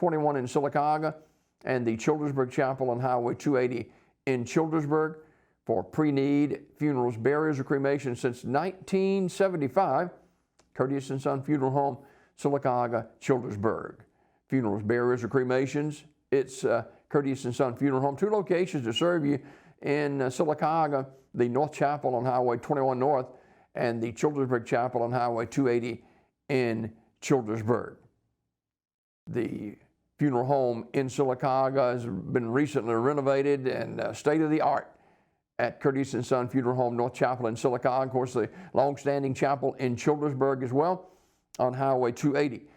21 in Sylacauga, and the Childersburg Chapel on Highway 280 in Childersburg for pre-need funerals, burials, or cremation since 1975. Curtis and Son Funeral Home, Sylacauga, Childersburg. Funerals, burials, or cremations, it's Curtis and Son Funeral Home. 2 locations to serve you in Sylacauga, the North Chapel on Highway 21 North and the Childersburg Chapel on Highway 280 in Childersburg. The funeral home in Sylacauga has been recently renovated and state-of-the-art at Curtis and Son Funeral Home, North Chapel in Sylacauga. Of course, the long-standing chapel in Childersburg as well on Highway 280.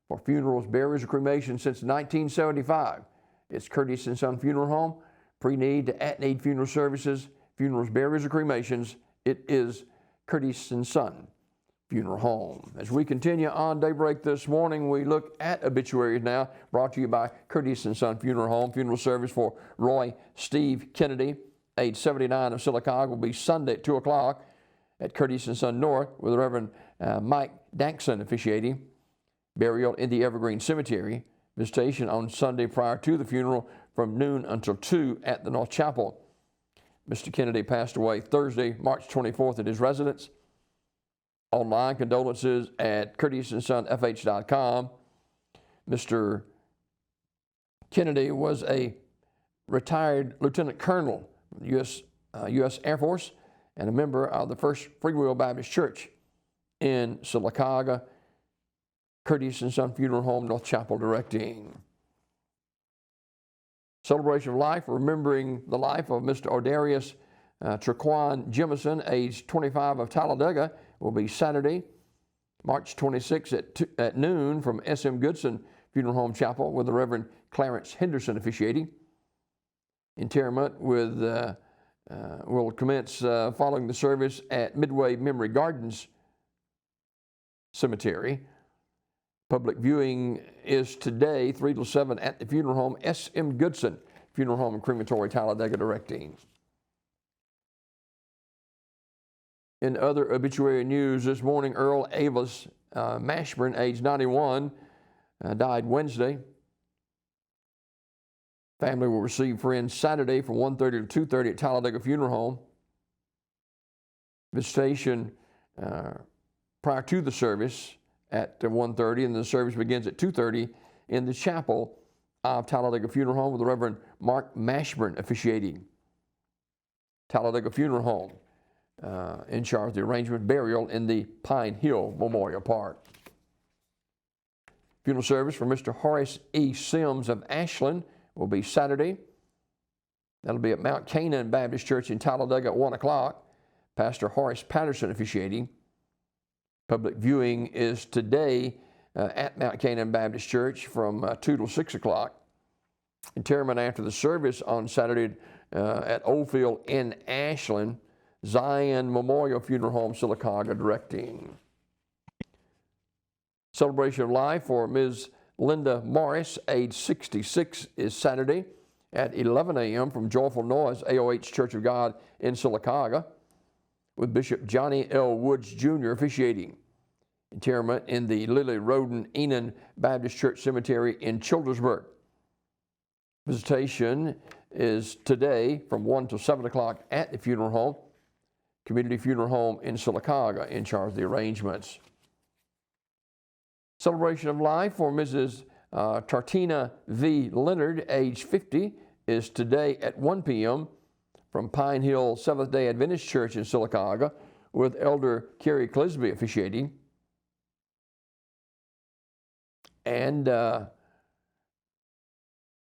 For funerals, burials, or cremation since 1975, it's Curtis and Son Funeral Home. Pre-need to at-need funeral services, funerals, burials, or cremations, it is Curtis and Son Funeral Home. As we continue on Daybreak this morning, we look at obituaries now, brought to you by Curtis and Son Funeral Home. Funeral service for Roy Steve Kennedy, age 79 of Sylacauga, will be Sunday at 2 o'clock at Curtis and Son North with the Reverend Mike Dankson officiating. Burial in the Evergreen Cemetery. Visitation on Sunday prior to the funeral from noon until 2 at the North Chapel. Mr. Kennedy passed away Thursday, March 24th at his residence. Online condolences at curtisandsonfh.com. Mr. Kennedy was a retired lieutenant colonel from the U.S. Air Force and a member of the First Free Will Baptist Church in Sylacauga. Curtis and Son Funeral Home, North Chapel directing. Celebration of life, remembering the life of Mr. Odarius Traquan Jemison, age 25 of Talladega, will be Saturday, March 26th at noon from S.M. Goodson Funeral Home Chapel with the Reverend Clarence Henderson officiating. Interment will commence following the service at Midway Memory Gardens Cemetery. Public viewing is today, 3 till 7 at the funeral home, S.M. Goodson Funeral Home and Crematory, Talladega directing. In other obituary news this morning, Earl Avis Mashburn, age 91, died Wednesday. Family will receive friends Saturday from 1:30 to 2:30 at Talladega Funeral Home. Visitation prior to the service at 1:30, and the service begins at 2:30 in the chapel of Talladega Funeral Home with the Reverend Mark Mashburn officiating. Talladega Funeral Home in charge of the arrangement, burial in the Pine Hill Memorial Park. Funeral service for Mr. Horace E. Sims of Ashland will be Saturday. That'll be at Mount Canaan Baptist Church in Talladega at 1 o'clock. Pastor Horace Patterson officiating. Public viewing is today at Mount Canaan Baptist Church from 2 till 6 o'clock. Interment after the service on Saturday at Oldfield in Ashland, Zion Memorial Funeral Home, Sylacauga directing. Celebration of life for Ms. Linda Morris, age 66, is Saturday at 11 a.m. from Joyful Noise AOH Church of God in Sylacauga with Bishop Johnny L. Woods Jr. officiating. Interment in the Lily Roden Enon Baptist Church Cemetery in Childersburg. Visitation is today from 1 till 7 o'clock at the funeral home. Community Funeral Home in Sylacauga in charge of the arrangements. Celebration of life for Mrs. Tartina V. Leonard, age 50, is today at 1 p.m. from Pine Hill Seventh-day Adventist Church in Sylacauga with Elder Kerry Clisby officiating. And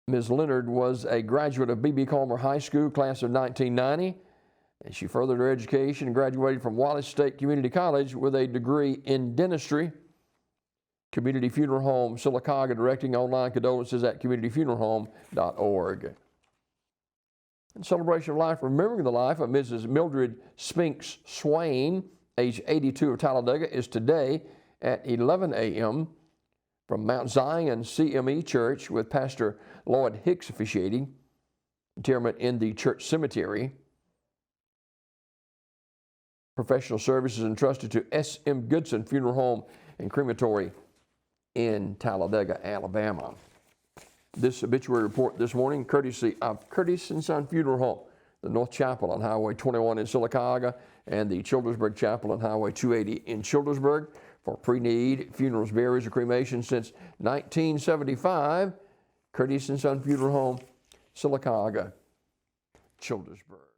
Ms. Leonard was a graduate of B.B. Calmer High School, class of 1990. And she furthered her education and graduated from Wallace State Community College with a degree in dentistry. Community Funeral Home, Sylacauga, directing. Online condolences at communityfuneralhome.org. In celebration of life, remembering the life of Mrs. Mildred Spinks Swain, age 82 of Talladega, is today at 11 a.m. from Mount Zion CME Church with Pastor Lloyd Hicks officiating. Interment in the church cemetery. Professional services entrusted to S.M. Goodson Funeral Home and Crematory in Talladega, Alabama. This obituary report this morning, courtesy of Curtis & Son Funeral Home, the North Chapel on Highway 21 in Sylacauga, and the Childersburg Chapel on Highway 280 in Childersburg for pre-need funerals, burials, or cremation since 1975. Curtis & Son Funeral Home, Sylacauga, Childersburg.